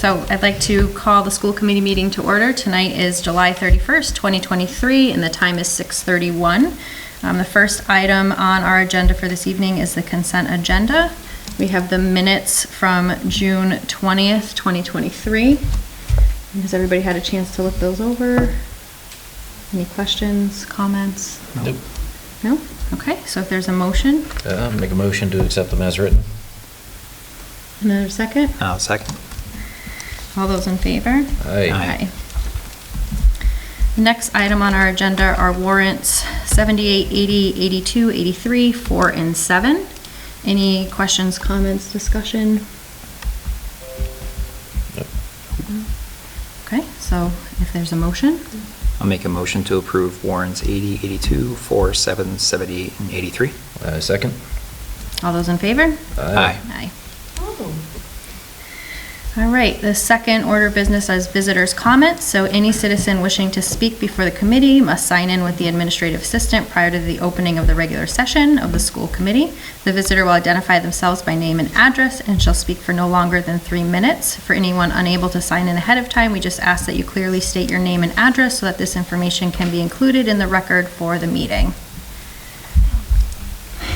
So I'd like to call the school committee meeting to order. Tonight is July 31st, 2023, and the time is 6:31. The first item on our agenda for this evening is the consent agenda. We have the minutes from June 20th, 2023. Has everybody had a chance to look those over? Any questions, comments? Nope. No? Okay, so if there's a motion. Make a motion to accept them as written. Another second? I'll second. All those in favor? Aye. Aye. The next item on our agenda are warrants 78, 80, 82, 83, 4, and 7. Any questions, comments, discussion? Nope. Okay, so if there's a motion. I'll make a motion to approve warrants 80, 82, 4, 7, 78, and 83. Second. All those in favor? Aye. Aye. All right, the second order of business is visitors' comments. So any citizen wishing to speak before the committee must sign in with the administrative assistant prior to the opening of the regular session of the school committee. The visitor will identify themselves by name and address and shall speak for no longer than 3 minutes. For anyone unable to sign in ahead of time, we just ask that you clearly state your name and address so that this information can be included in the record for the meeting.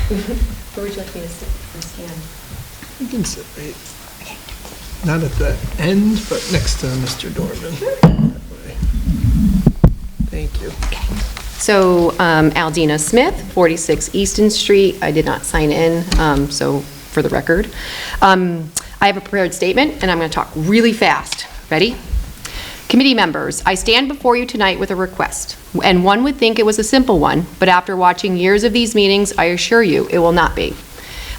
Where would you like me to sit and stand? You can sit right, not at the end, but next to Mr. Dorman. That way. Thank you. So Aldina Smith, 46 Easton Street. I did not sign in, so for the record. I have a prepared statement, and I'm going to talk really fast. Ready? Committee members, I stand before you tonight with a request, and one would think it was a simple one, but after watching years of these meetings, I assure you it will not be.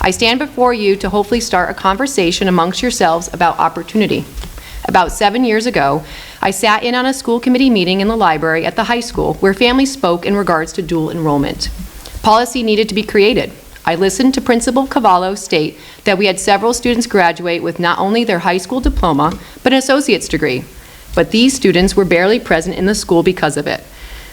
I stand before you to hopefully start a conversation amongst yourselves about opportunity. About 7 years ago, I sat in on a school committee meeting in the library at the high school where families spoke in regards to dual enrollment. Policy needed to be created. I listened to Principal Cavallo state that we had several students graduate with not only their high school diploma, but an associate's degree. But these students were barely present in the school because of it.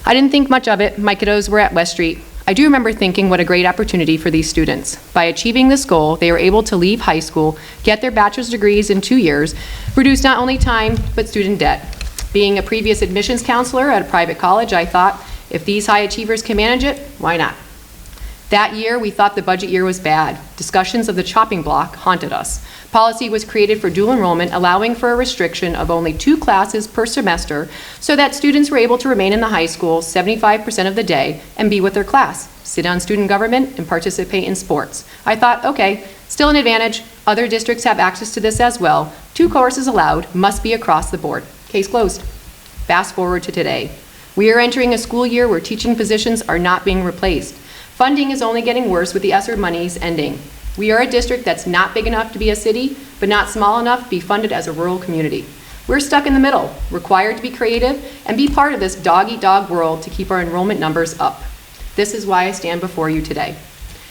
I didn't think much of it. My kiddos were at West Street. I do remember thinking what a great opportunity for these students. By achieving this goal, they were able to leave high school, get their bachelor's degrees in 2 years, reduce not only time, but student debt. Being a previous admissions counselor at a private college, I thought, if these high achievers can manage it, why not? That year, we thought the budget year was bad. Discussions of the chopping block haunted us. Policy was created for dual enrollment, allowing for a restriction of only 2 classes per semester so that students were able to remain in the high school 75% of the day and be with their class, sit on student government, and participate in sports. I thought, okay, still an advantage. Other districts have access to this as well. 2 courses allowed, must be across the board. Case closed. Fast forward to today. We are entering a school year where teaching positions are not being replaced. Funding is only getting worse with the ESSER monies ending. We are a district that's not big enough to be a city, but not small enough to be funded as a rural community. We're stuck in the middle, required to be creative and be part of this dog-eat-dog world to keep our enrollment numbers up. This is why I stand before you today.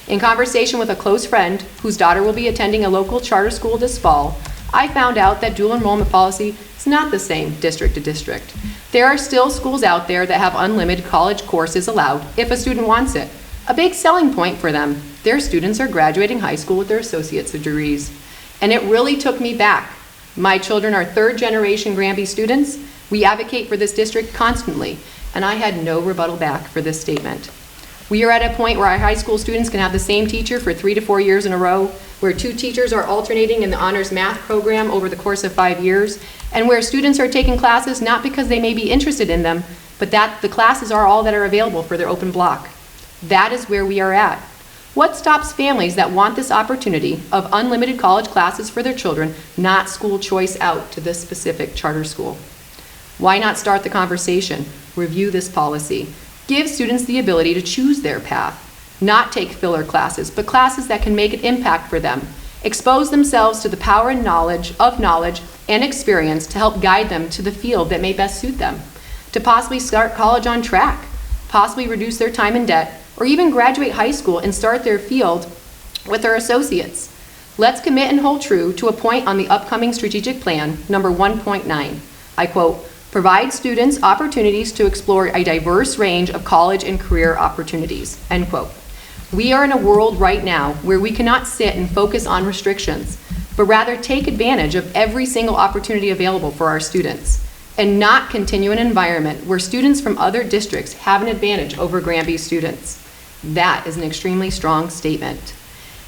In conversation with a close friend whose daughter will be attending a local charter school this fall, I found out that dual enrollment policy is not the same district to district. There are still schools out there that have unlimited college courses allowed if a student wants it. A big selling point for them. Their students are graduating high school with their associate's degrees. And it really took me back. My children are 3rd generation Granby students. We advocate for this district constantly, and I had no rebuttal back for this statement. We are at a point where our high school students can have the same teacher for 3 to 4 years in a row, where 2 teachers are alternating in the honors math program over the course of 5 years, and where students are taking classes not because they may be interested in them, but that the classes are all that are available for their open block. That is where we are at. What stops families that want this opportunity of unlimited college classes for their children, not school choice out to this specific charter school? Why not start the conversation? Review this policy. Give students the ability to choose their path. Not take filler classes, but classes that can make an impact for them. Expose themselves to the power and knowledge and experience to help guide them to the field that may best suit them. To possibly start college on track, possibly reduce their time in debt, or even graduate high school and start their field with their associates. Let's commit and hold true to a point on the upcoming strategic plan, number 1.9. I quote, provide students opportunities to explore a diverse range of college and career opportunities, end quote. We are in a world right now where we cannot sit and focus on restrictions, but rather take advantage of every single opportunity available for our students, and not continue an environment where students from other districts have an advantage over Granby students. That is an extremely strong statement.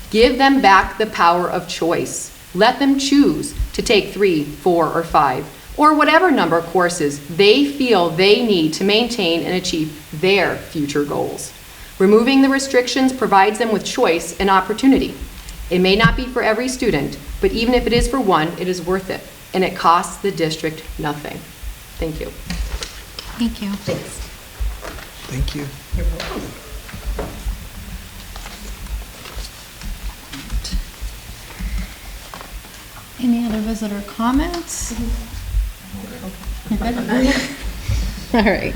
Give them back the power of choice. Let them choose to take 3, 4, or 5, or whatever number of courses they feel they need to maintain and achieve their future goals. Removing the restrictions provides them with choice and opportunity. It may not be for every student, but even if it is for one, it is worth it, and it costs the district nothing. Thank you. Thank you. Thanks. Thank you. Any other visitor comments? You're good? All right.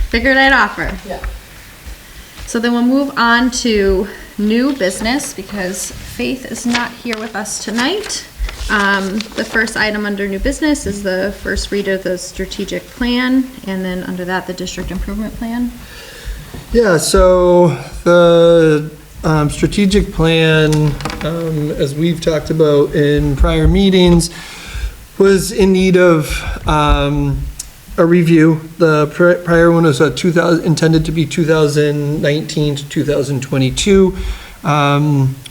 Figured I'd offer. Yeah. So then we'll move on to new business because Faith is not here with us tonight. The first item under new business is the first read of the strategic plan, and then under that, the district improvement plan. Yeah, so the strategic plan, as we've talked about in prior meetings, was in need of a review. The prior one was intended to be 2019 to 2022.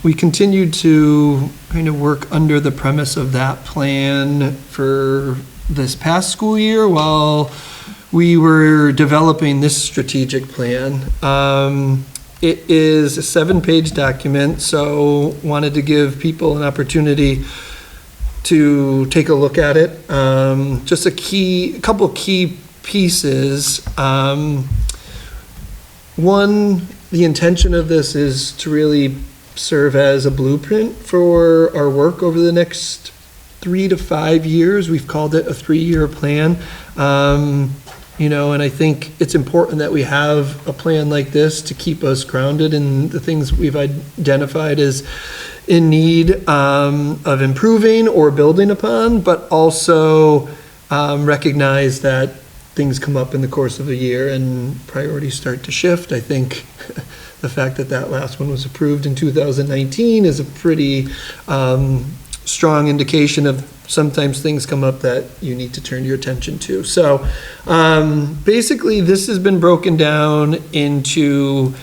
We continued to kind of work under the premise of that plan for this past school year while we were developing this strategic plan. It is a 7-page document, so wanted to give people an opportunity to take a look at it. Just a couple key pieces. One, the intention of this is to really serve as a blueprint for our work over the next 3 to 5 years. We've called it a 3-year plan. And I think it's important that we have a plan like this to keep us grounded in the things we've identified as in need of improving or building upon, but also recognize that things come up in the course of a year and priorities start to shift. I think the fact that that last one was approved in 2019 is a pretty strong indication of sometimes things come up that you need to turn your attention to. So basically this has been broken down into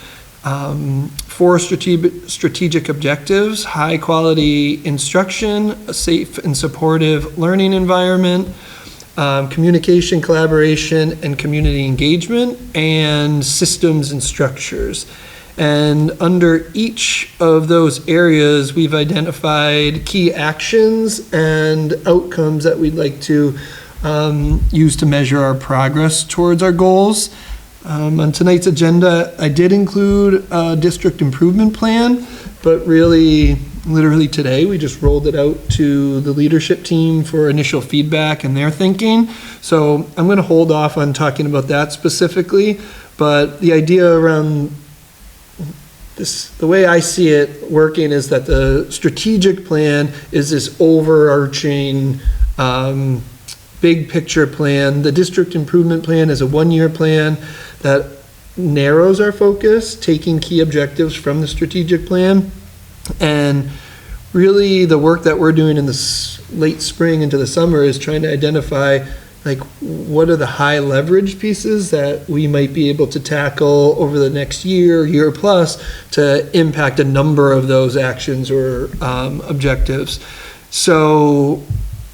4 strategic objectives: high quality instruction, a safe and supportive learning environment, communication, collaboration, and community engagement, and systems and structures. And under each of those areas, we've identified key actions and outcomes that we'd like to use to measure our progress towards our goals. On tonight's agenda, I did include a district improvement plan, but really, literally today, we just rolled it out to the leadership team for initial feedback and their thinking. So I'm going to hold off on talking about that specifically, but the idea around this, the way I see it working, is that the strategic plan is this overarching big picture plan. The district improvement plan is a 1-year plan that narrows our focus, taking key objectives from the strategic plan. And really the work that we're doing in the late spring into the summer is trying to identify what are the high leverage pieces that we might be able to tackle over the next year plus, to impact a number of those actions or objectives. So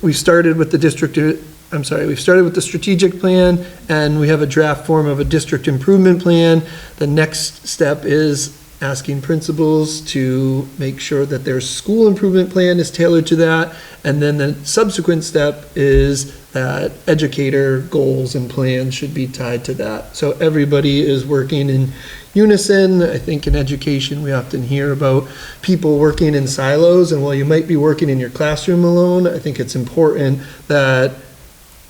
we started with the strategic plan, and we have a draft form of a district improvement plan. The next step is asking principals to make sure that their school improvement plan is tailored to that. And then the subsequent step is that educator goals and plans should be tied to that. So everybody is working in unison. I think in education, we often hear about people working in silos, and while you might be working in your classroom alone, I think it's important that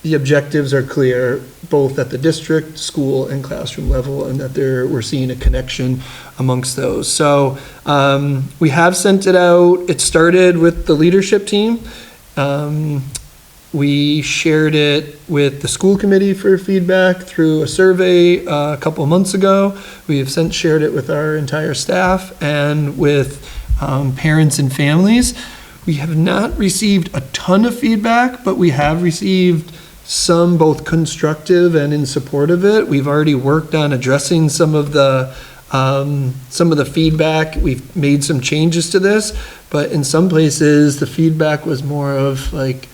the objectives are clear, both at the district, school, and classroom level, and that we're seeing a connection amongst those. So we have sent it out. It started with the leadership team. We shared it with the school committee for feedback through a survey a couple months ago. We have since shared it with our entire staff and with parents and families. We have not received a ton of feedback, but we have received some both constructive and in support of it. We've already worked on addressing some of the feedback. We've made some changes to this, but in some places, the feedback was more of like,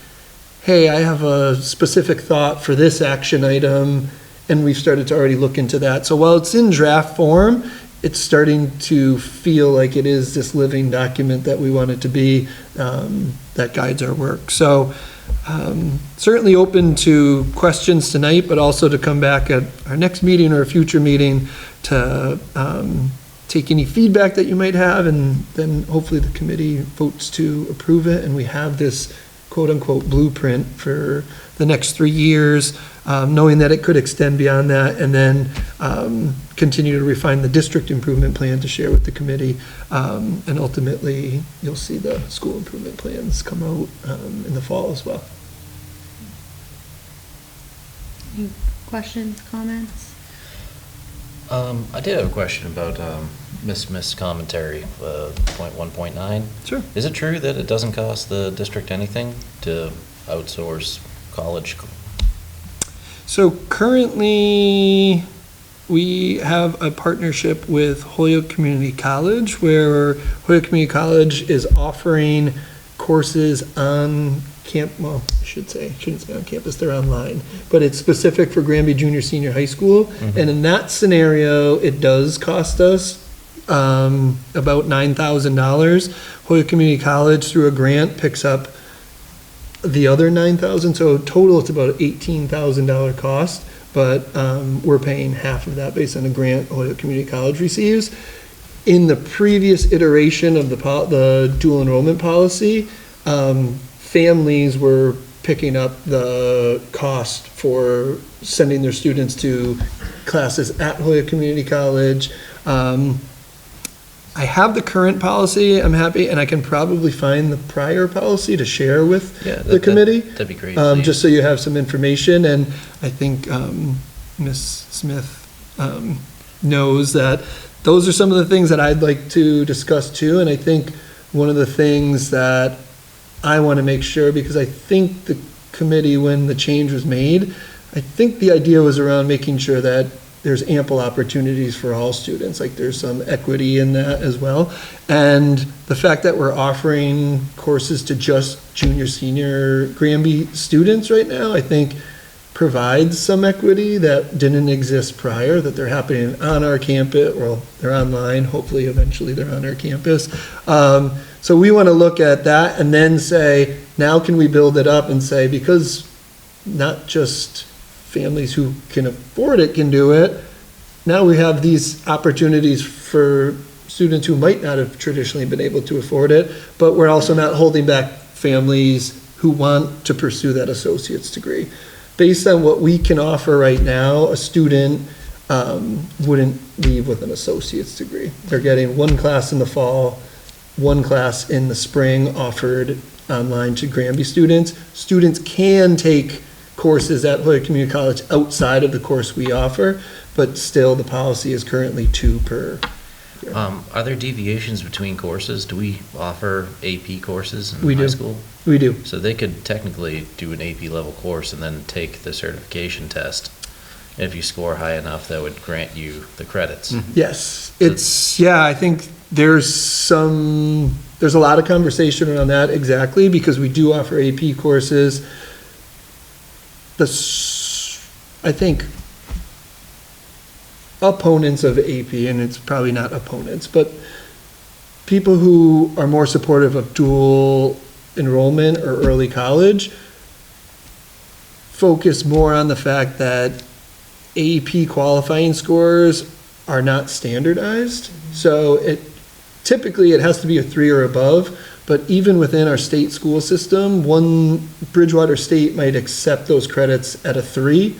hey, I have a specific thought for this action item, and we've started to already look into that. So while it's in draft form, it's starting to feel like it is this living document that we want it to be, that guides our work. So certainly open to questions tonight, but also to come back at our next meeting or a future meeting to take any feedback that you might have, and then hopefully the committee votes to approve it, and we have this quote-unquote blueprint for the next 3 years, knowing that it could extend beyond that, and then continue to refine the district improvement plan to share with the committee, and ultimately, you'll see the school improvement plans come out in the fall as well. Any questions, comments? I did have a question about Miss Smith's commentary, point 1.9. Sure. Is it true that it doesn't cost the district anything to outsource college? So currently, we have a partnership with Holyoke Community College, where Holyoke Community College is offering courses on well, I shouldn't say on campus, they're online, but it's specific for Granby Junior Senior High School. Mm-hmm. And in that scenario, it does cost us about $9,000. Holyoke Community College, through a grant, picks up the other $9,000. So total, it's about an $18,000 cost, but we're paying half of that based on a grant Holyoke Community College receives. In the previous iteration of the dual enrollment policy, families were picking up the cost for sending their students to classes at Holyoke Community College. I have the current policy, I'm happy, and I can probably find the prior policy to share with the committee. That'd be great. Just so you have some information, and I think Ms. Smith knows that those are some of the things that I'd like to discuss too, and I think one of the things that I want to make sure, because I think the committee, when the change was made, I think the idea was around making sure that there's ample opportunities for all students, like there's some equity in that as well. And the fact that we're offering courses to just junior, senior Granby students right now, I think provides some equity that didn't exist prior, that they're happening on our campus, well, they're online, hopefully eventually they're on our campus. So we want to look at that and then say, now can we build it up and say, because not just families who can afford it can do it, now we have these opportunities for students who might not have traditionally been able to afford it, but we're also not holding back families who want to pursue that associate's degree. Based on what we can offer right now, a student wouldn't leave with an associate's degree. They're getting one class in the fall, one class in the spring offered online to Granby students. Students can take courses at Holyoke Community College outside of the course we offer, but still the policy is currently 2 per year. Are there deviations between courses? Do we offer AP courses in We high do. school? We do. So they could technically do an AP level course and then take the certification test. And if you score high enough, that would grant you the credits. Yes, I think there's a lot of conversation around that, exactly, because we do offer AP courses. I think opponents of AP, and it's probably not opponents, but people who are more supportive of dual enrollment or early college focus more on the fact that AP qualifying scores are not standardized. So typically it has to be a 3 or above, but even within our state school system, Bridgewater State might accept those credits at a 3,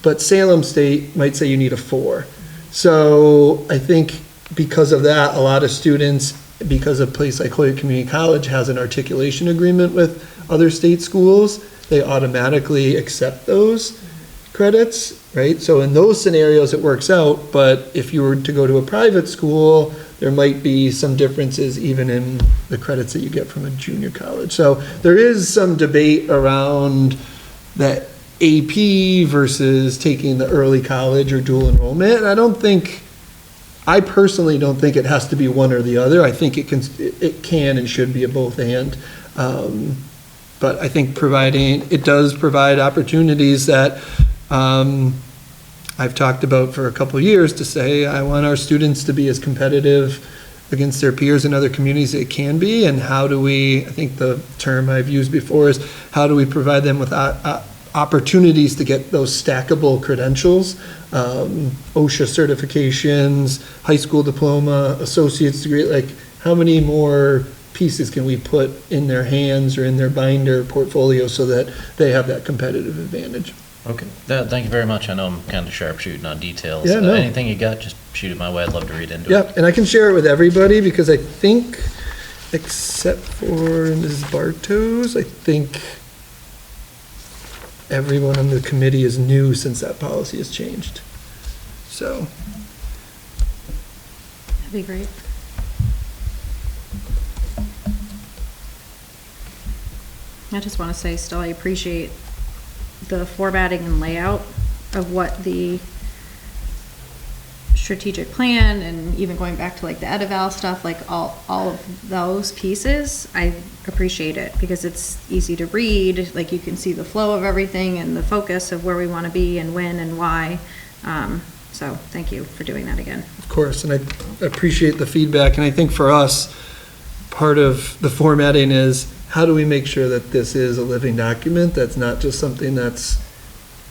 but Salem State might say you need a 4. So I think because of that, a lot of students, because a place like Holyoke Community College has an articulation agreement with other state schools, they automatically accept those credits. right? So in those scenarios, it works out, but if you were to go to a private school, there might be some differences even in the credits that you get from a junior college. So there is some debate around that AP versus taking the early college or dual enrollment. And I personally don't think it has to be one or the other. I think it can and should be a both and. But I think it does provide opportunities that I've talked about for a couple of years to say, I want our students to be as competitive against their peers in other communities as it can be, and how do we, I think the term I've used before is, how do we provide them with opportunities to get those stackable credentials, OSHA certifications, high school diploma, associate's degree, like how many more pieces can we put in their hands or in their binder portfolio so that they have that competitive advantage? Okay, thank you very much. I know I'm kind of sharpshooting on details. Yeah, no. Anything you got, just shoot it my way. I'd love to read into it. Yeah, and I can share it with everybody because I think, except for Mrs. Bartos, I think everyone on the committee is new since that policy has changed. So. That'd be great. I just want to say still, I appreciate the formatting and layout of what the strategic plan, and even going back to like the Edeval stuff, like all of those pieces, I appreciate it because it's easy to read. Like you can see the flow of everything and the focus of where we want to be and when and why. So thank you for doing that again. Of course, and I appreciate the feedback. And I think for us, part of the formatting is, how do we make sure that this is a living document that's not just something that's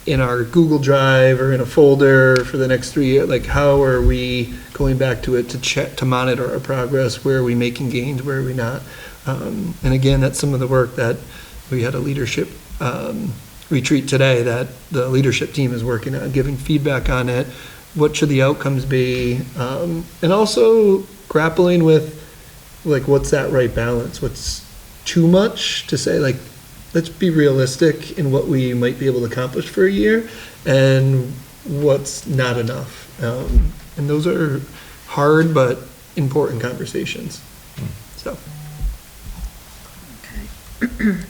in our Google Drive or in a folder for the next 3 years? Like, how are we going back to it to check, to monitor our progress? Where are we making gains? Where are we not? And again, that's some of the work that we had a leadership retreat today that the leadership team is working on, giving feedback on it. What should the outcomes be? And also grappling with, like, what's that right balance? What's too much to say, like, let's be realistic in what we might be able to accomplish for a year and what's not enough. And those are hard but important conversations. So. Okay.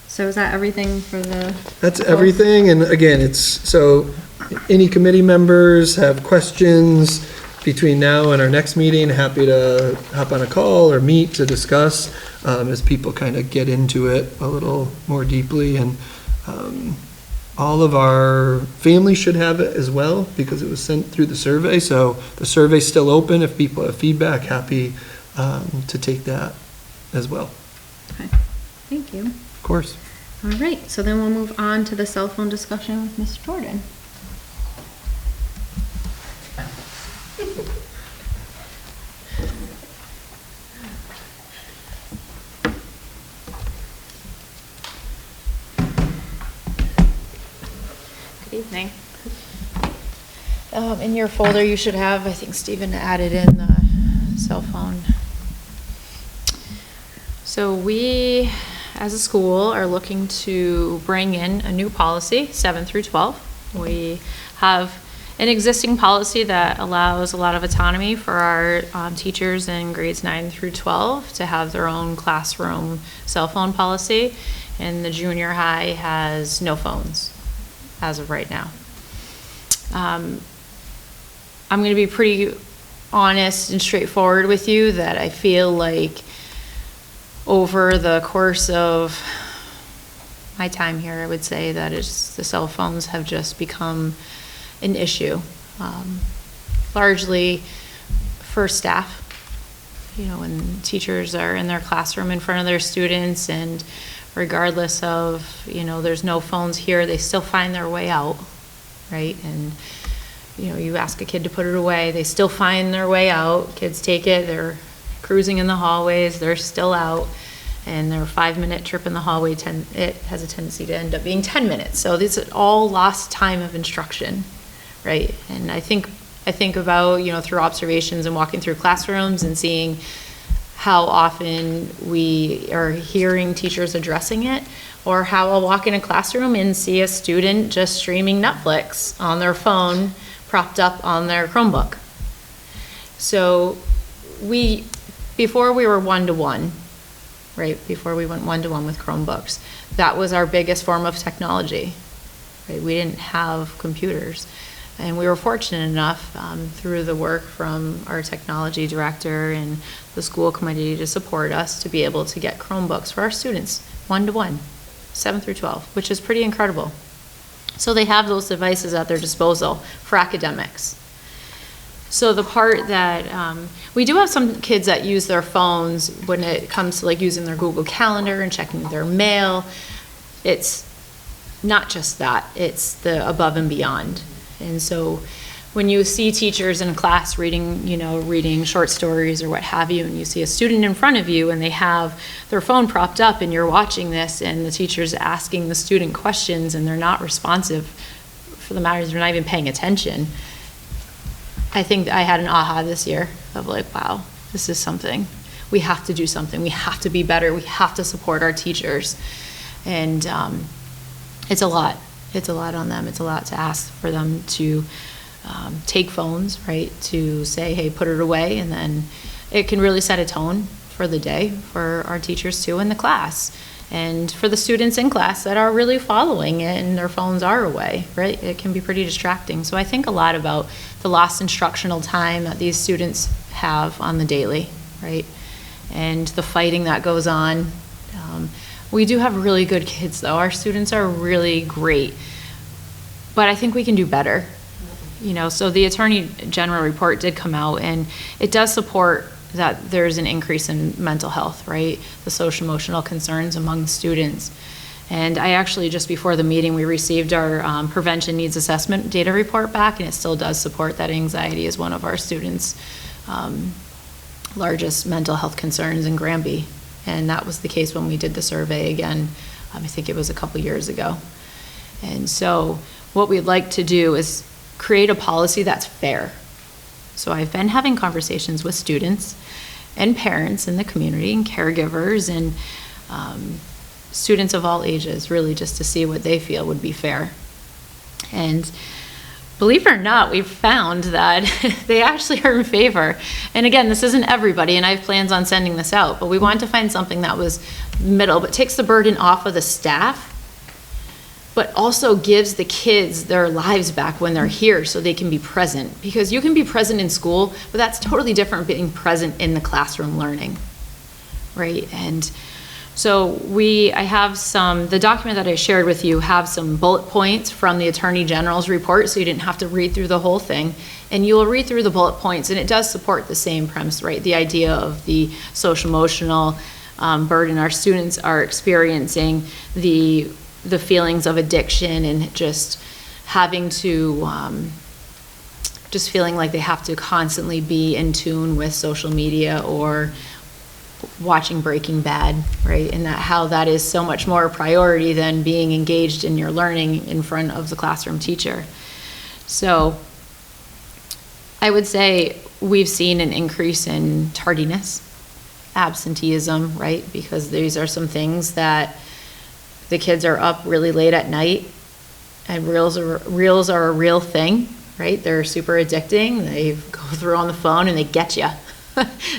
So is that everything for the? That's everything. And again, it's, so any committee members have questions between now and our next meeting, happy to hop on a call or meet to discuss as people kind of get into it a little more deeply. And all of our families should have it as well because it was sent through the survey. So the survey's still open. If people have feedback, happy to take that as well. Okay, thank you. Of course. All right, so then we'll move on to the cell phone discussion with Ms. Jordan. Good evening. In your folder, you should have, I think Stephen added in the cell phone. So we, as a school, are looking to bring in a new policy, 7 through 12. We have an existing policy that allows a lot of autonomy for our teachers in grades 9 through 12 to have their own classroom cell phone policy, and the junior high has no phones as of right now. I'm going to be pretty honest and straightforward with you that I feel like over the course of my time here, I would say that the cell phones have just become an issue, largely for staff. You know, when teachers are in their classroom in front of their students, and regardless of, you know, there's no phones here, they still find their way out, right? And, you know, you ask a kid to put it away, they still find their way out. Kids take it, they're cruising in the hallways, they're still out, and their 5-minute trip in the hallway, it has a tendency to end up being 10 minutes. So this is all lost time of instruction, right? And I think about, you know, through observations and walking through classrooms and seeing how often we are hearing teachers addressing it, or how I'll walk in a classroom and see a student just streaming Netflix on their phone propped up on their Chromebook. So before we were one-to-one, right, before we went one-to-one with Chromebooks, that was our biggest form of technology, right? We didn't have computers. And we were fortunate enough, through the work from our technology director and the school committee to support us to be able to get Chromebooks for our students, one-to-one, 7 through 12, which is pretty incredible. So they have those devices at their disposal for academics. So the part that, we do have some kids that use their phones when it comes to like using their Google Calendar and checking their mail. It's not just that, it's the above and beyond. And so when you see teachers in class reading short stories or what have you, and you see a student in front of you and they have their phone propped up and you're watching this and the teacher's asking the student questions and they're not responsive, for the matter is they're not even paying attention. I think I had an aha this year of like, wow, this is something. We have to do something. We have to be better. We have to support our teachers. And it's a lot. It's a lot on them. It's a lot to ask for them to take phones, right? To say, hey, put it away. And then it can really set a tone for the day for our teachers too in the class. And for the students in class that are really following it and their phones are away, right? It can be pretty distracting. So I think a lot about the lost instructional time that these students have on the daily, right? And the fighting that goes on. We do have really good kids though. Our students are really great, but I think we can do better. So the Attorney General report did come out and it does support that there's an increase in mental health, right? The social emotional concerns among students. And I actually, just before the meeting, we received our prevention needs assessment data report back, and it still does support that anxiety is one of our students' largest mental health concerns in Granby. And that was the case when we did the survey again, I think it was a couple years ago. And so what we'd like to do is create a policy that's fair. So I've been having conversations with students and parents in the community and caregivers and students of all ages, really just to see what they feel would be fair. And believe it or not, we've found that they actually are in favor. And again, this isn't everybody, and I have plans on sending this out, but we wanted to find something that was middle, but takes the burden off of the staff, but also gives the kids their lives back when they're here so they can be present. Because you can be present in school, but that's totally different being present in the classroom learning, right? And so I have the document that I shared with you have some bullet points from the Attorney General's report, so you didn't have to read through the whole thing. And you will read through the bullet points, and it does support the same premise, right? The idea of the social emotional burden our students are experiencing, the feelings of addiction and just having to, just feeling like they have to constantly be in tune with social media or watching Breaking Bad, right? And how that is so much more a priority than being engaged in your learning in front of the classroom teacher. So I would say we've seen an increase in tardiness, absenteeism, right? Because these are some things that the kids are up really late at night, and reels are a real thing, right? They're super addicting. They go through on the phone and they get you.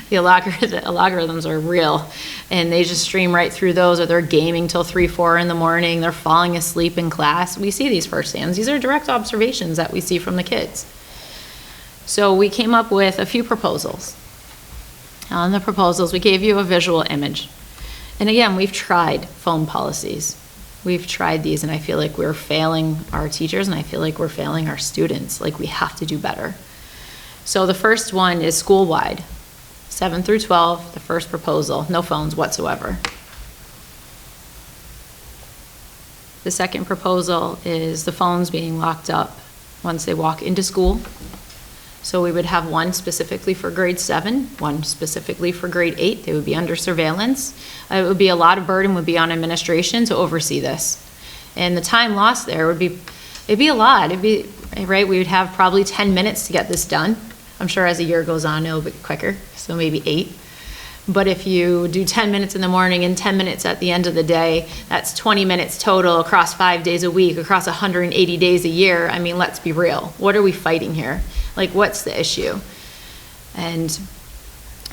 The algorithms are real, and they just stream right through those, or they're gaming till 3, 4 in the morning. They're falling asleep in class. We see these firsthand. These are direct observations that we see from the kids. So we came up with a few proposals. On the proposals, we gave you a visual image. And again, we've tried phone policies. We've tried these, and I feel like we're failing our teachers, and I feel like we're failing our students. Like, we have to do better. So the first one is school-wide. 7 through 12, the first proposal, no phones whatsoever. The second proposal is the phones being locked up once they walk into school. So we would have one specifically for grade 7, one specifically for grade 8. They would be under surveillance. It would be a lot of burden would be on administration to oversee this. And the time lost there it'd be a lot. Right, we would have probably 10 minutes to get this done. I'm sure as the year goes on, it'll be quicker, so maybe 8. But if you do 10 minutes in the morning and 10 minutes at the end of the day, that's 20 minutes total across 5 days a week, across 180 days a year. I mean, let's be real. What are we fighting here? Like, what's the issue? And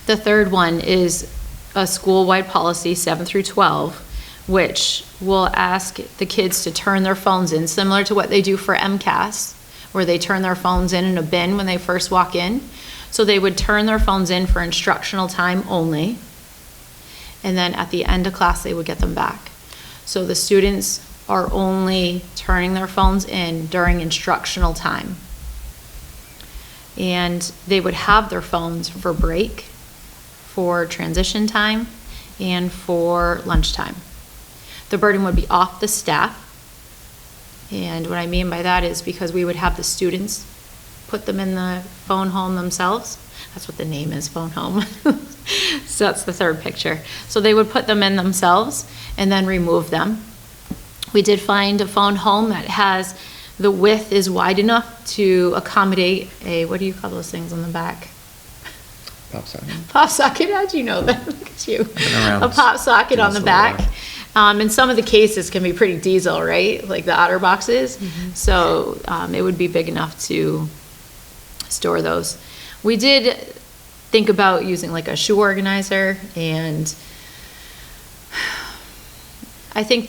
the third one is a school-wide policy, 7 through 12, which will ask the kids to turn their phones in, similar to what they do for MCAS, where they turn their phones in a bin when they first walk in. So they would turn their phones in for instructional time only, and then at the end of class, they would get them back. So the students are only turning their phones in during instructional time. And they would have their phones for break, for transition time, and for lunchtime. The burden would be off the staff. And what I mean by that is because we would have the students put them in the phone home themselves. That's what the name is, phone home. So that's the third picture. So they would put them in themselves and then remove them. We did find a phone home that has, the width is wide enough to accommodate a, what do you call those things on the back? Pop socket. Pop socket, how'd you know that? Look at you. around A pop socket on the doing back. solar. And some of the cases can be pretty diesel, right? Like the Otter boxes. So it would be big enough to store those. We did think about using like a shoe organizer, and I think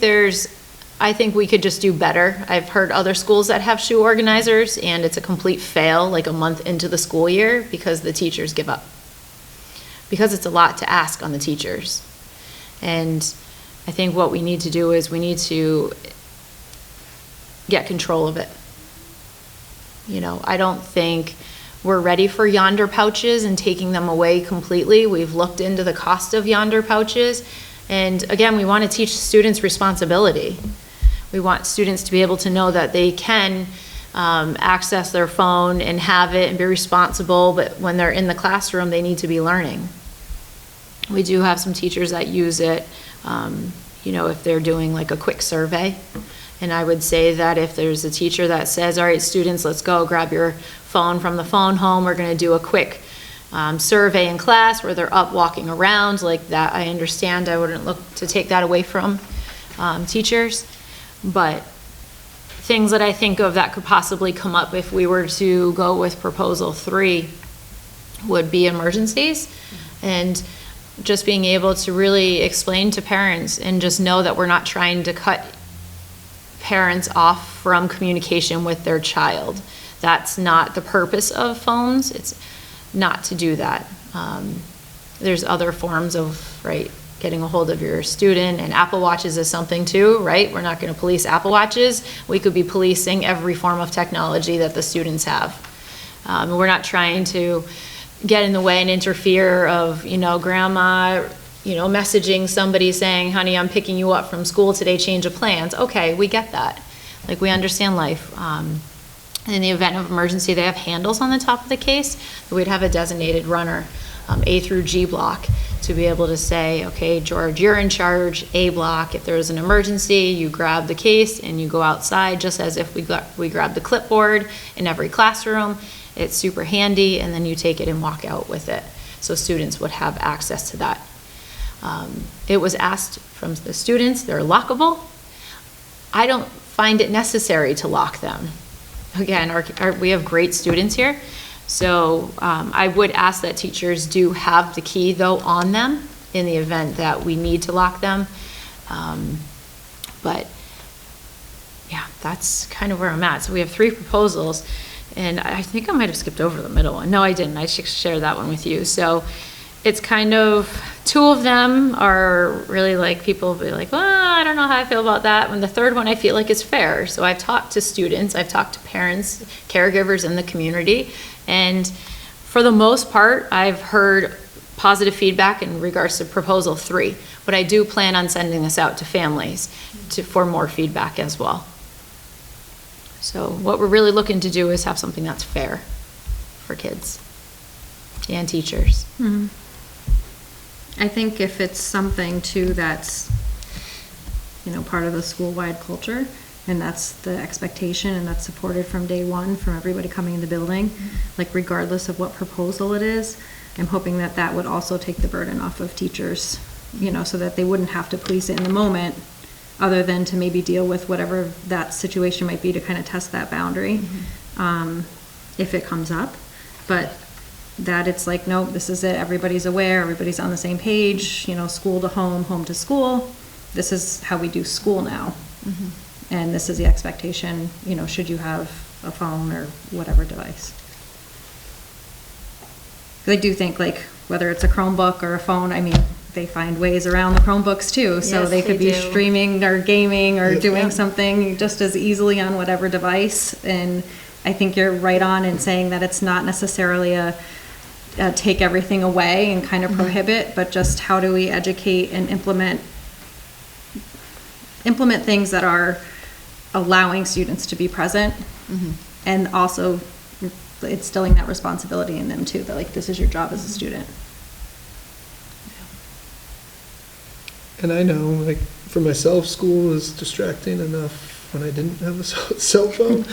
we could just do better. I've heard other schools that have shoe organizers, and it's a complete fail like a month into the school year because the teachers give up. Because it's a lot to ask on the teachers. And I think what we need to do is we need to get control of it. You know, I don't think we're ready for yonder pouches and taking them away completely. We've looked into the cost of yonder pouches. And again, we want to teach students responsibility. We want students to be able to know that they can access their phone and have it and be responsible, but when they're in the classroom, they need to be learning. We do have some teachers that use it, you know, if they're doing like a quick survey. And I would say that if there's a teacher that says, all right, students, let's go grab your phone from the phone home, we're going to do a quick survey in class where they're up walking around like that, I understand. I wouldn't look to take that away from teachers. But things that I think of that could possibly come up if we were to go with proposal 3 would be emergencies, and just being able to really explain to parents and just know that we're not trying to cut parents off from communication with their child. That's not the purpose of phones. It's not to do that. There's other forms of, right, getting a hold of your student, and Apple Watches is something too, right? We're not going to police Apple Watches. We could be policing every form of technology that the students have. We're not trying to get in the way and interfere of, you know, grandma, you know, messaging somebody saying, honey, I'm picking you up from school today, change of plans. Okay, we get that. Like, we understand life. In the event of emergency, they have handles on the top of the case. We'd have a designated runner, A through G block, to be able to say, okay, George, you're in charge, A block. If there's an emergency, you grab the case and you go outside, just as if we grab the clipboard in every classroom. It's super handy, and then you take it and walk out with it. So students would have access to that. It was asked from the students, they're lockable. I don't find it necessary to lock them. Again, we have great students here. So I would ask that teachers do have the key though on them in the event that we need to lock them. But yeah, that's kind of where I'm at. So we have 3 proposals, and I think I might have skipped over the middle one. No, I didn't. I should share that one with you. So it's kind of, 2 of them are really like, people will be like, well, I don't know how I feel about that. And the third one I feel like is fair. So I've talked to students, I've talked to parents, caregivers in the community, and for the most part, I've heard positive feedback in regards to proposal 3. But I do plan on sending this out to families for more feedback as well. So what we're really looking to do is have something that's fair for kids and teachers. Mm-hmm. I think if it's something too that's, you know, part of the school-wide culture, and that's the expectation, and that's supported from day one from everybody coming in the building, like regardless of what proposal it is, I'm hoping that that would also take the burden off of teachers, you know, so that they wouldn't have to police it in the moment, other than to maybe deal with whatever that situation might be to kind of test that boundary, if it comes up. But that it's like, nope, this is it, everybody's aware, everybody's on the same page, you know, school to home, home to school. This is how we do school now. And this is the expectation, you know, should you have a phone or whatever device. 'Cause I do think, like, whether it's a Chromebook or a phone, I mean, they find ways around the Chromebooks too. So Yes, they could they be do. streaming or gaming or Yep. doing Yep. something just as easily on whatever device. And I think you're right on in saying that it's not necessarily a take everything away and kind of prohibit, but just how do we educate and implement things that are allowing students to be present, and also instilling that responsibility in them too, that like, this is your job as a student. And I know, like, for myself, school was distracting enough when I didn't have a cell phone.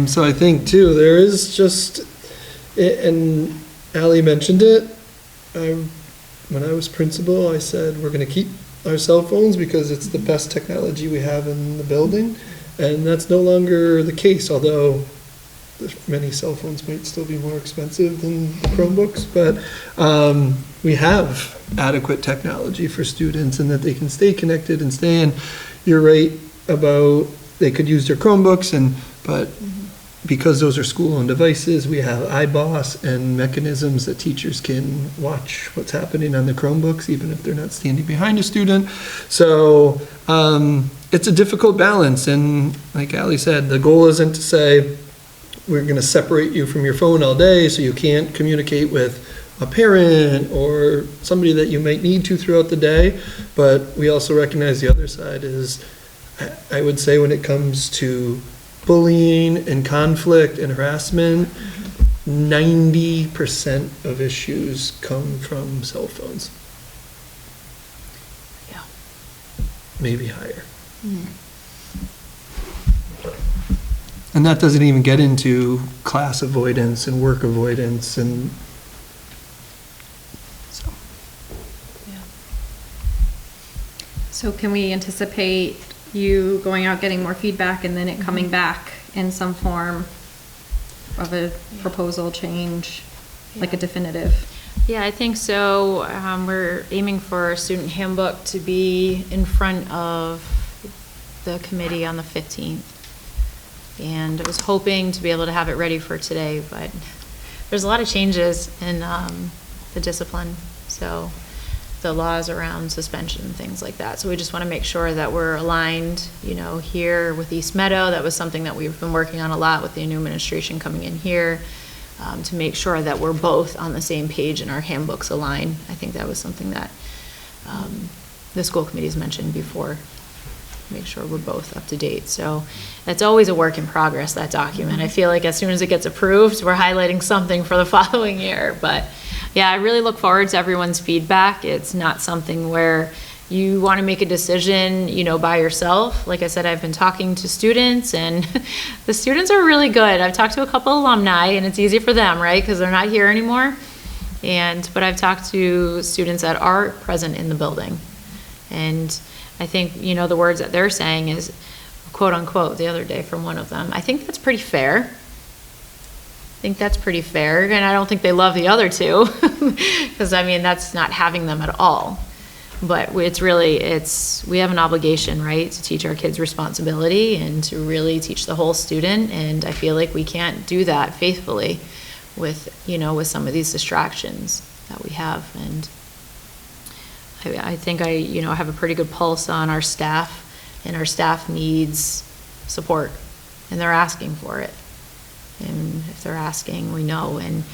So I think too, there is just, and Ally mentioned it, when I was principal, I said, we're gonna keep our cell phones because it's the best technology we have in the building. And that's no longer the case, although many cell phones might still be more expensive than the Chromebooks, but we have adequate technology for students and that they can stay connected and stay in. You're right about they could use their Chromebooks, but because those are school-owned devices, we have iBoss and mechanisms that teachers can watch what's happening on the Chromebooks, even if they're not standing behind a student. So it's a difficult balance, and like Ally said, the goal isn't to say, we're gonna separate you from your phone all day so you can't communicate with a parent or somebody that you might need to throughout the day, but we also recognize the other side is, I would say when it comes to bullying and conflict and harassment, 90% of issues come from cell phones. Yeah. Maybe higher. And that doesn't even get into class avoidance and work avoidance and so. So can we anticipate you going out, getting more feedback, and then it coming back in some form of a proposal change, like a definitive? Yeah, I think so. We're aiming for a student handbook to be in front of the committee on the 15th. And I was hoping to be able to have it ready for today, but there's a lot of changes in the discipline. So the laws around suspension and things like that. So we just want to make sure that we're aligned, you know, here with East Meadow. That was something that we've been working on a lot with the new administration coming in here, to make sure that we're both on the same page and our handbooks align. I think that was something that the school committee's mentioned before. Make sure we're both up to date. So it's always a work in progress, that document. I feel like as soon as it gets approved, we're highlighting something for the following year. But yeah, I really look forward to everyone's feedback. It's not something where you want to make a decision, you know, by yourself. Like I said, I've been talking to students, and the students are really good. I've talked to a couple alumni, and it's easy for them, right? Because they're not here anymore. But I've talked to students that are present in the building. And I think, you know, the words that they're saying is, quote unquote, the other day from one of them, I think that's pretty fair. I think that's pretty fair. And I don't think they love the other two, because I mean, that's not having them at all. But it's really, we have an obligation, right, to teach our kids responsibility and to really teach the whole student. And I feel like we can't do that faithfully with, you know, with some of these distractions that we have. And I think you know, have a pretty good pulse on our staff, and our staff needs support, and they're asking for it. And if they're asking, we know. And,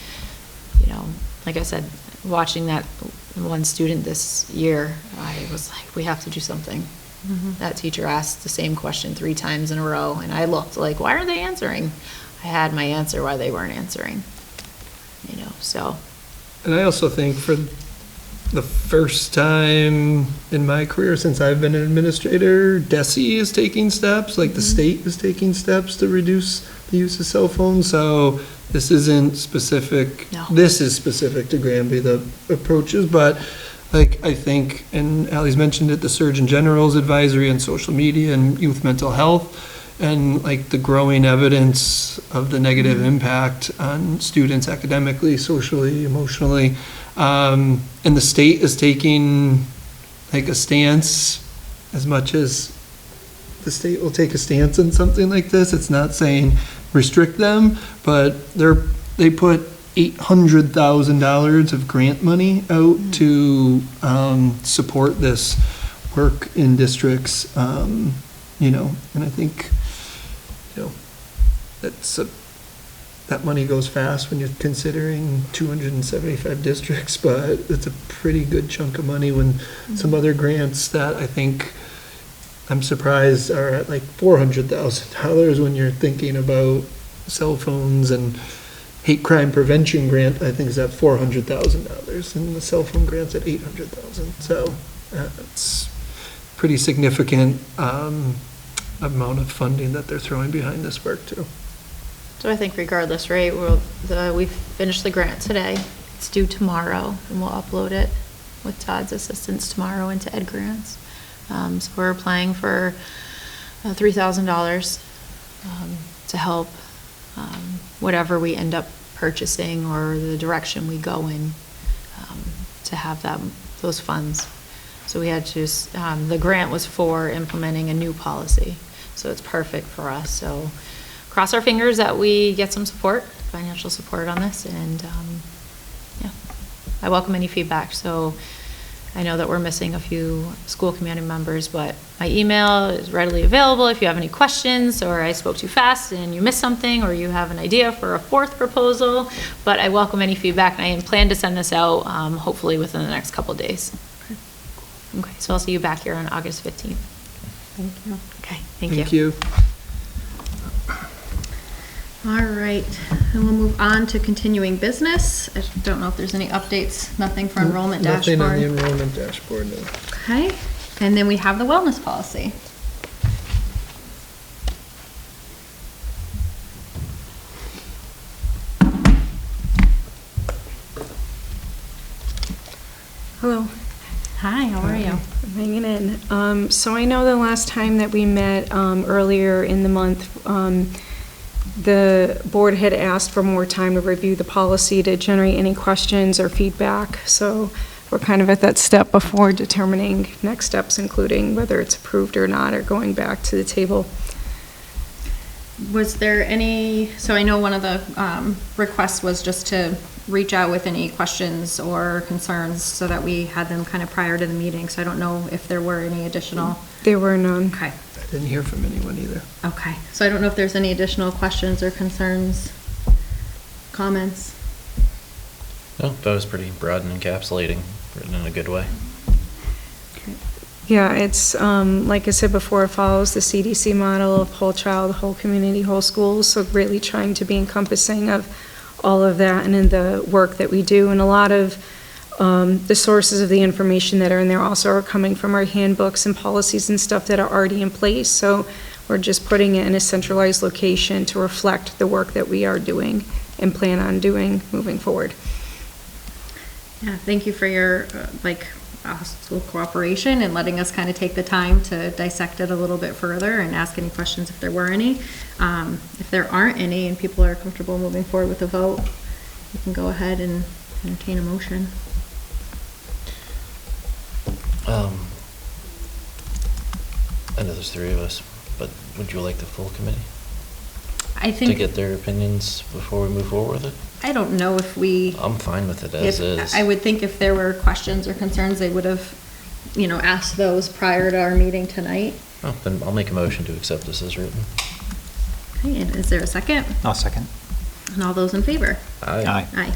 you know, like I said, watching that one student this year, I was like, we have to do something. That teacher asked the same question 3 times in a row, and I looked like, why aren't they answering? I had my answer why they weren't answering, you know, so. And I also think for the first time in my career since I've been an administrator, DESE is taking steps, like the state is taking steps to reduce the use of cell phones. So this isn't specific. No. This is specific to Granby, the approaches, but like, I think, and Ally's mentioned it, the Surgeon General's advisory on social media and youth mental health, and like the growing evidence of the negative impact on students academically, socially, emotionally. And the state is taking like a stance, as much as the state will take a stance on something like this. It's not saying restrict them, but they put $800,000 of grant money out to support this work in districts, you know, and I think, you know, that money goes fast when you're considering 275 districts, but it's a pretty good chunk of money when some other grants that I think I'm surprised are at like $400,000 when you're thinking about cell phones, and hate crime prevention grant, I think is at $400,000, and the cell phone grant's at $800,000. So it's pretty significant amount of funding that they're throwing behind this work too. So I think regardless, right, we've finished the grant today. It's due tomorrow, and we'll upload it with Todd's assistance tomorrow into Ed Grants. So we're applying for $3,000 to help whatever we end up purchasing or the direction we go in, to have those funds. So we had to, the grant was for implementing a new policy, so it's perfect for us. So cross our fingers that we get some support, financial support on this, and yeah, I welcome any feedback. So I know that we're missing a few school committee members, but my email is readily available if you have any questions, or I spoke too fast and you missed something, or you have an idea for a fourth proposal. But I welcome any feedback, and I plan to send this out hopefully within the next couple of days. Okay, so I'll see you back here on August 15th. Thank you. Okay, thank you. Thank you. All right, and we'll move on to continuing business. I don't know if there's any updates, nothing for enrollment dashboard. Nothing on the enrollment dashboard, no. Okay, and then we have the wellness policy. Hello. Hi, how are you? I'm hanging in. So I know the last time that we met earlier in the month, the board had asked for more time to review the policy to generate any questions or feedback. So we're kind of at that step before determining next steps, including whether it's approved or not, or going back to the table. Was there any, so I know one of the requests was just to reach out with any questions or concerns so that we had them kind of prior to the meeting. So I don't know if there were any additional. There were none. Okay. I didn't hear from anyone either. Okay. So I don't know if there's any additional questions or concerns, comments. No, that was pretty broad and encapsulating, written in a good way. Yeah, it's, like I said before, it follows the CDC model of whole child, whole community, whole schools, so really trying to be encompassing of all of that and in the work that we do. And a lot of the sources of the information that are in there also are coming from our handbooks and policies and stuff that are already in place. So we're just putting it in a centralized location to reflect the work that we are doing and plan on doing moving forward. Yeah, thank you for your school cooperation and letting us kind of take the time to dissect it a little bit further and ask any questions if there were any. If there aren't any and people are comfortable moving forward with a vote, you can go ahead and entertain a motion. I know there's three of us, but would you like the full committee I to think, get their opinions before we move forward with it? I don't know if we, I'm fine with it as is. I would think if there were questions or concerns, they would have, asked those prior to our meeting tonight. Oh, then I'll make a motion to accept this as written. Okay, and is there a second? I'll second. And all those in favor? Aye. Aye.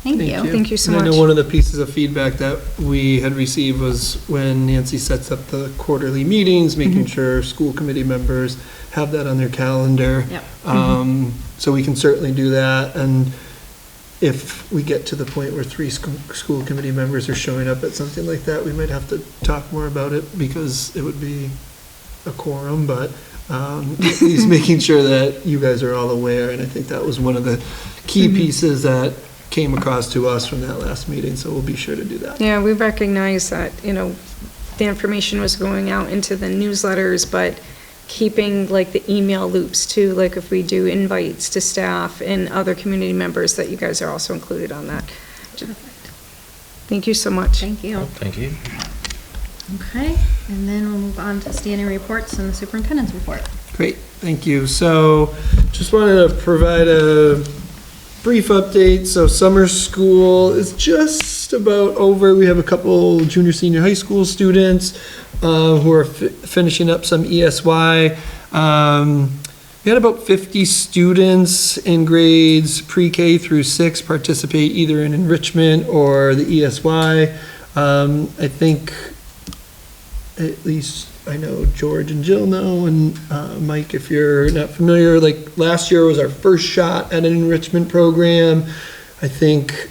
Thank you. Thank you so And I much. know one of the pieces of feedback that we had received was when Nancy sets up the quarterly meetings, making sure school committee members have that on their calendar. Yep. So we can certainly do that, and if we get to the point where 3 school committee members are showing up at something like that, we might have to talk more about it because it would be a quorum, but at least making sure that you guys are all aware, and I think that was one of the key pieces that came across to us from that last meeting, so we'll be sure to do that. Yeah, we recognize that, the information was going out into the newsletters, but keeping like the email loops too, like if we do invites to staff and other community members, that you guys are also included on that. Thank you so much. Thank you. Thank you. Okay, and then we'll move on to standing reports and the superintendent's report. Great, thank you. So just wanted to provide a brief update. So summer school is just about over. We have a couple junior, senior high school students who are finishing up some ESY. We had about 50 students in grades pre-K through 6 participate either in enrichment or the ESY. I think at least I know George and Jill know, and Mike, if you're not familiar, like last year was our first shot at an enrichment program. I think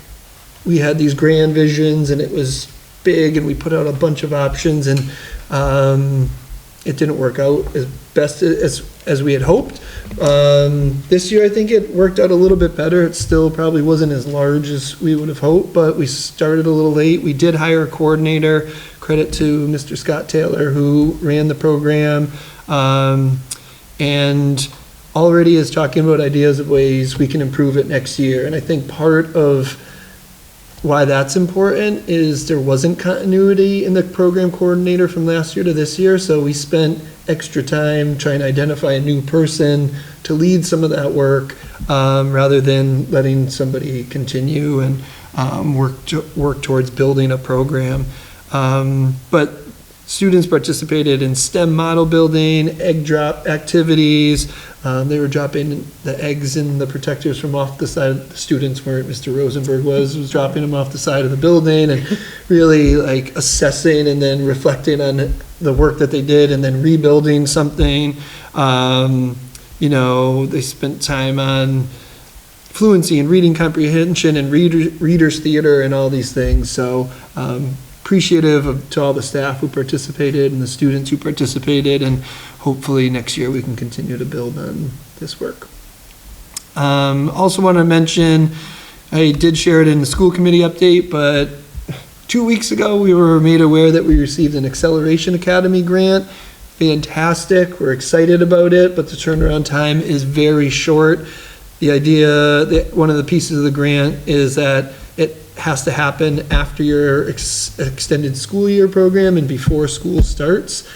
we had these grand visions and it was big and we put out a bunch of options, and it didn't work out as best as we had hoped. This year I think it worked out a little bit better. It still probably wasn't as large as we would have hoped, but we started a little late. We did hire a coordinator. Credit to Mr. Scott Taylor, who ran the program, and already is talking about ideas of ways we can improve it next year. And I think part of why that's important is there wasn't continuity in the program coordinator from last year to this year, so we spent extra time trying to identify a new person to lead some of that work, rather than letting somebody continue and work towards building a program. But students participated in STEM model building, egg drop activities. They were dropping the eggs in the protectors from off the side. The students weren't, Mr. Rosenberg was dropping them off the side of the building, and really like assessing and then reflecting on the work that they did and then rebuilding something. They spent time on fluency and reading comprehension and readers theater and all these things. So, appreciative to all the staff who participated and the students who participated, and hopefully next year we can continue to build on this work. Also want to mention, I did share it in the school committee update, but 2 weeks ago we were made aware that we received an Acceleration Academy grant. Fantastic, we're excited about it, but the turnaround time is very short. The idea, one of the pieces of the grant is that it has to happen after your extended school year program and before school starts.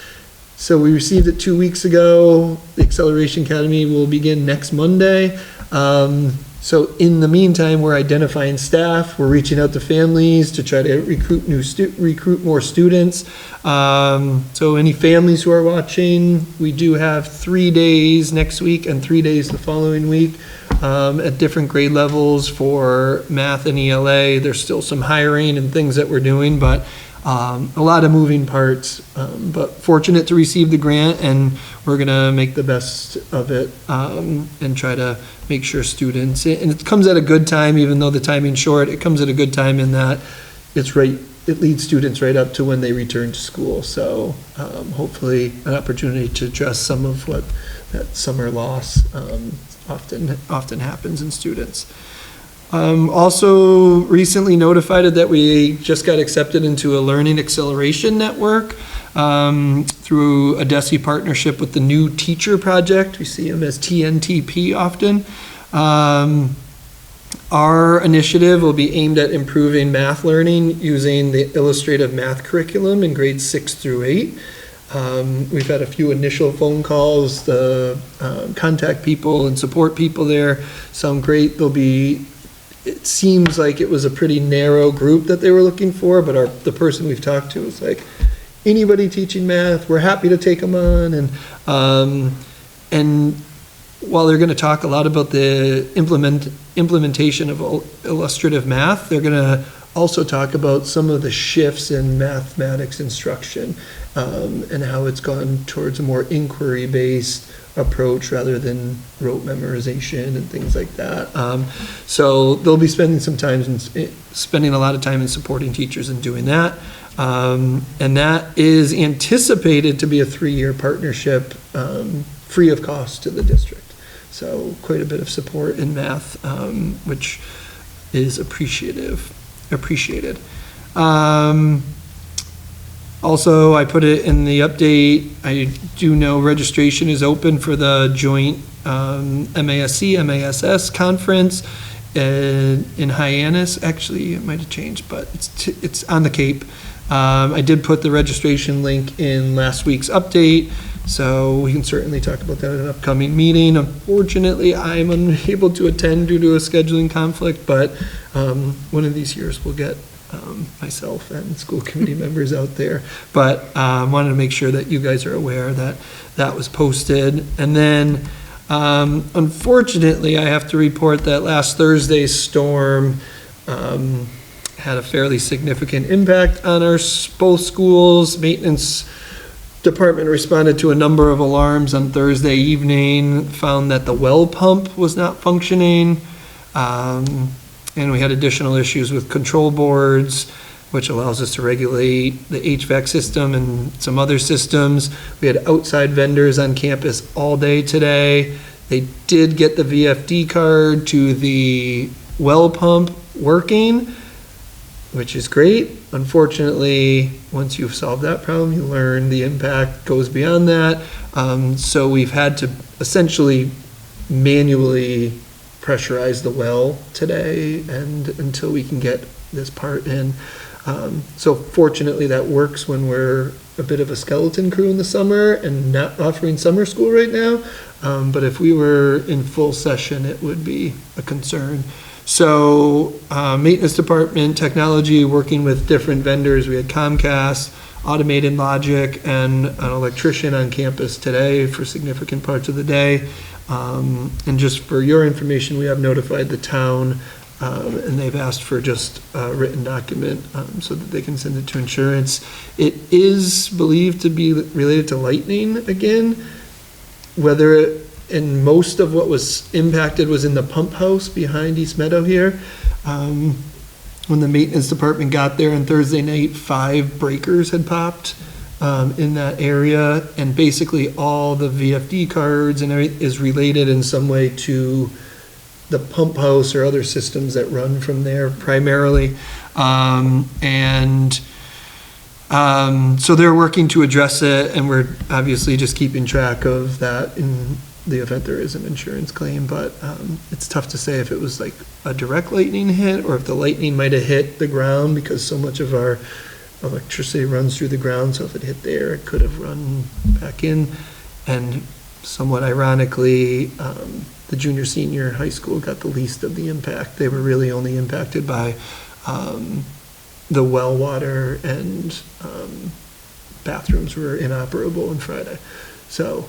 So we received it 2 weeks ago. The Acceleration Academy will begin next Monday. So in the meantime, we're identifying staff. We're reaching out to families to try to recruit more students. So any families who are watching, we do have 3 days next week and 3 days the following week at different grade levels for math and ELA. There's still some hiring and things that we're doing, but a lot of moving parts. But fortunate to receive the grant, and we're gonna make the best of it and try to make sure students, and it comes at a good time, even though the timing's short, it comes at a good time in that it leads students right up to when they return to school. So hopefully an opportunity to address some of what that summer loss often happens in students. Also recently notified that we just got accepted into a Learning Acceleration Network through a DESE partnership with the New Teacher Project. We see them as TNTP often. Our initiative will be aimed at improving math learning using the illustrative math curriculum in grades 6 through 8. We've had a few initial phone calls. The contact people and support people there sound great. It seems like it was a pretty narrow group that they were looking for, but the person we've talked to was like, anybody teaching math, we're happy to take them on. And while they're going to talk a lot about the implementation of illustrative math, they're going to also talk about some of the shifts in mathematics instruction and how it's gone towards a more inquiry-based approach rather than rote memorization and things like that. So they'll be spending a lot of time in supporting teachers and doing that. And that is anticipated to be a 3-year partnership free of cost to the district. So quite a bit of support in math, which is appreciated. Also, I put it in the update, I do know registration is open for the joint MASC, MASS conference in Hyannis. Actually, it might have changed, but it's on the Cape. I did put the registration link in last week's update, so we can certainly talk about that at an upcoming meeting. Unfortunately, I'm unable to attend due to a scheduling conflict, but one of these years we'll get myself and school committee members out there. But wanted to make sure that you guys are aware that that was posted. And then, unfortunately, I have to report that last Thursday's storm had a fairly significant impact on our both schools. Maintenance department responded to a number of alarms on Thursday evening, found that the well pump was not functioning, and we had additional issues with control boards, which allows us to regulate the HVAC system and some other systems. We had outside vendors on campus all day today. They did get the VFD card to the well pump working, which is great. Unfortunately, once you've solved that problem, you learn the impact goes beyond that. So we've had to essentially manually pressurize the well today and until we can get this part in. So fortunately that works when we're a bit of a skeleton crew in the summer and not offering summer school right now. But if we were in full session, it would be a concern. So maintenance department, technology, working with different vendors. We had Comcast, Automated Logic, and an electrician on campus today for significant parts of the day. And just for your information, we have notified the town, and they've asked for just a written document so that they can send it to insurance. It is believed to be related to lightning again, and most of what was impacted was in the pump house behind East Meadow here. When the maintenance department got there on Thursday night, 5 breakers had popped in that area, and basically all the VFD cards and everything is related in some way to the pump house or other systems that run from there primarily. So they're working to address it, and we're obviously just keeping track of that in the event there is an insurance claim. But it's tough to say if it was like a direct lightning hit or if the lightning might have hit the ground, because so much of our electricity runs through the ground. So if it hit there, it could have run back in. And somewhat ironically, the junior senior high school got the least of the impact. They were really only impacted by the well water, and bathrooms were inoperable on Friday. So,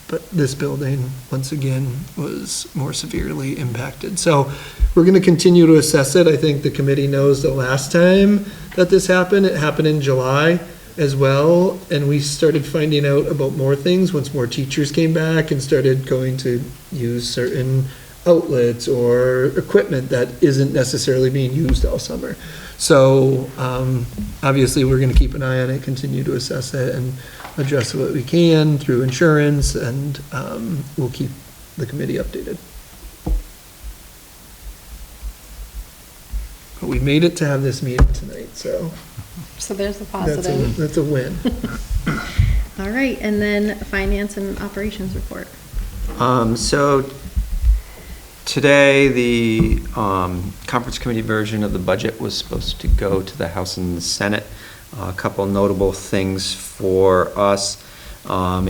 but this building, once again, was more severely impacted. So we're going to continue to assess it. I think the committee knows the last time that this happened, it happened in July as well. And we started finding out about more things once more teachers came back and started going to use certain outlets or equipment that isn't necessarily being used all summer. So obviously we're going to keep an eye on it, continue to assess it, and address what we can through insurance, and we'll keep the committee updated. But we made it to have this meeting tonight, so there's the positive. That's a win. All right, and then finance and operations report. So today, the conference committee version of the budget was supposed to go to the House and the Senate. A couple notable things for us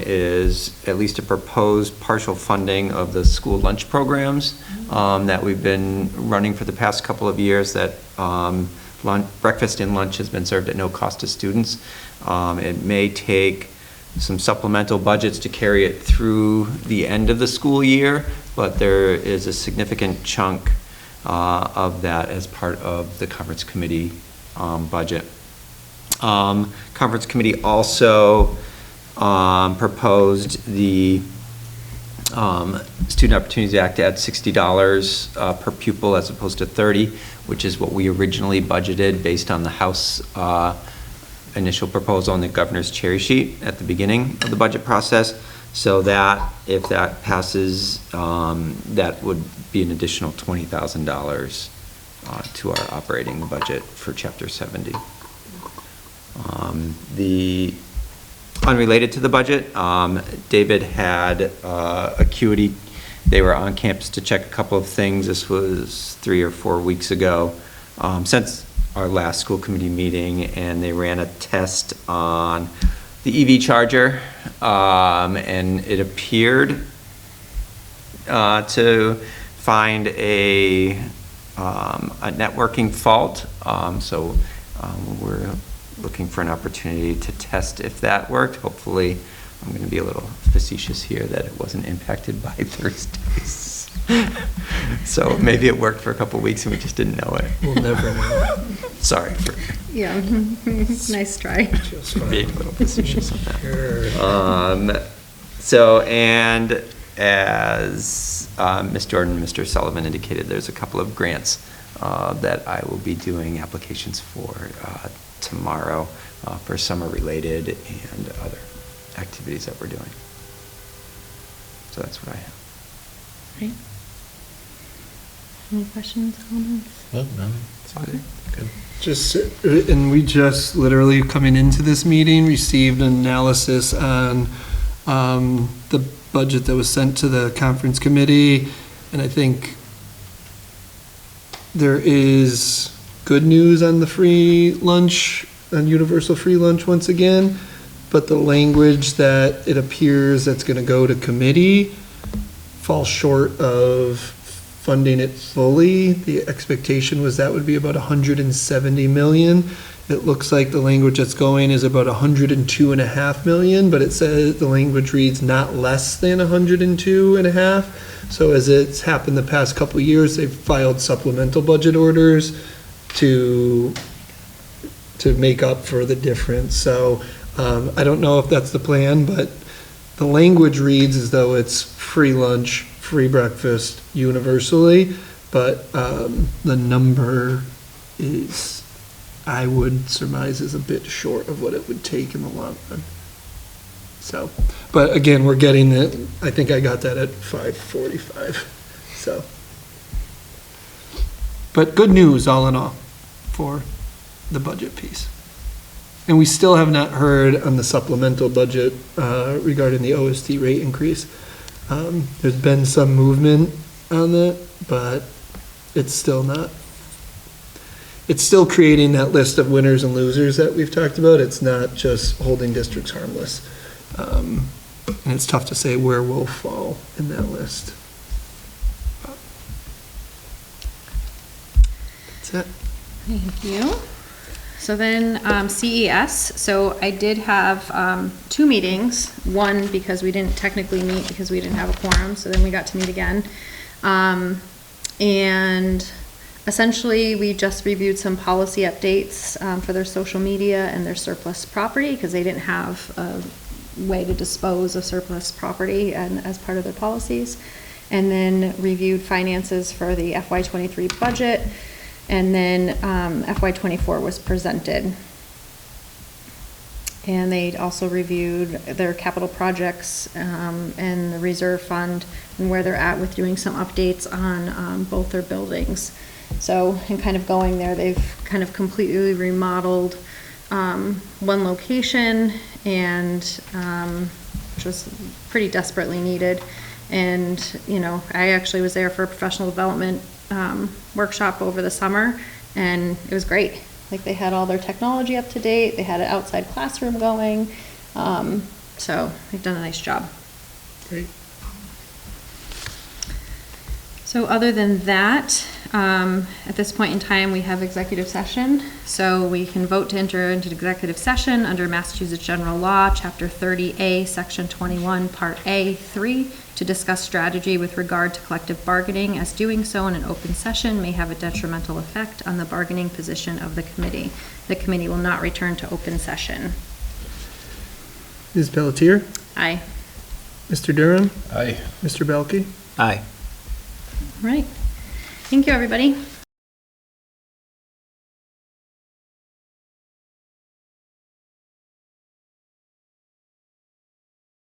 is at least a proposed partial funding of the school lunch programs that we've been running for the past couple of years, that breakfast and lunch has been served at no cost to students. It may take some supplemental budgets to carry it through the end of the school year, but there is a significant chunk of that as part of the conference committee budget. Conference committee also proposed the Student Opportunities Act to add $60 per pupil as opposed to $30, which is what we originally budgeted based on the House initial proposal on the governor's cherry sheet at the beginning of the budget process. So that, if that passes, that would be an additional $20,000 to our operating budget for Chapter 70. The unrelated to the budget, David had Acuity. They were on campus to check a couple of things. This was 3 or 4 weeks ago, since our last school committee meeting, and they ran a test on the EV charger, and it appeared to find a networking fault. So we're looking for an opportunity to test if that worked. Hopefully, I'm going to be a little facetious here that it wasn't impacted by Thursdays. So maybe it worked for a couple weeks and we just didn't know it. We'll never know. Sorry for Yeah, nice try. being a little facetious on that. Sure. So, and as Ms. Jordan and Mr. Sullivan indicated, there's a couple of grants that I will be doing applications for tomorrow for summer-related and other activities that we're doing. So that's what I have. Right. Any questions, comments? Well, no. Okay. Good. Just, and we just literally coming into this meeting, received an analysis on the budget that was sent to the conference committee, and I think there is good news on the free lunch, on universal free lunch once again, but the language that it appears that's gonna go to committee falls short of funding it fully. The expectation was that would be about 170 million. It looks like the language that's going is about 102.5 million, but it says, the language reads not less than 102.5. So as it's happened the past couple of years, they've filed supplemental budget orders to make up for the difference. So I don't know if that's the plan, but the language reads as though it's free lunch, free breakfast universally, but the number is, I would surmise, is a bit short of what it would take in the long run. So, but again, we're getting it, I think I got that at 5:45, so. But good news all in all for the budget piece. And we still have not heard on the supplemental budget regarding the OST rate increase. There's been some movement on that, but it's still not. It's still creating that list of winners and losers that we've talked about. It's not just holding districts harmless. And it's tough to say where we'll fall in that list. That's it. Thank you. So then CES, so I did have 2 meetings, one because we didn't technically meet because we didn't have a quorum, so then we got to meet again. And essentially, we just reviewed some policy updates for their social media and their surplus property because they didn't have a way to dispose of surplus property and as part of their policies. And then reviewed finances for the FY23 budget. And then FY24 was presented. And they also reviewed their capital projects and the reserve fund and where they're at with doing some updates on both their buildings. So, and kind of going there, they've kind of completely remodeled one location and which was pretty desperately needed. And, you know, I actually was there for a professional development workshop over the summer, and it was great. Like, they had all their technology up to date, they had an outside classroom going, so they've done a nice job. Great. So other than that, at this point in time, we have executive session. So we can vote to enter into executive session under Massachusetts General Law, Chapter 30A, Section 21, Part A, 3, to discuss strategy with regard to collective bargaining, as doing so in an open session may have a detrimental effect on the bargaining position of the committee. The committee will not return to open session. Ms. Pelletier? Aye. Mr. Durham? Aye. Mr. Belkey? Aye. All right. Thank you, everybody.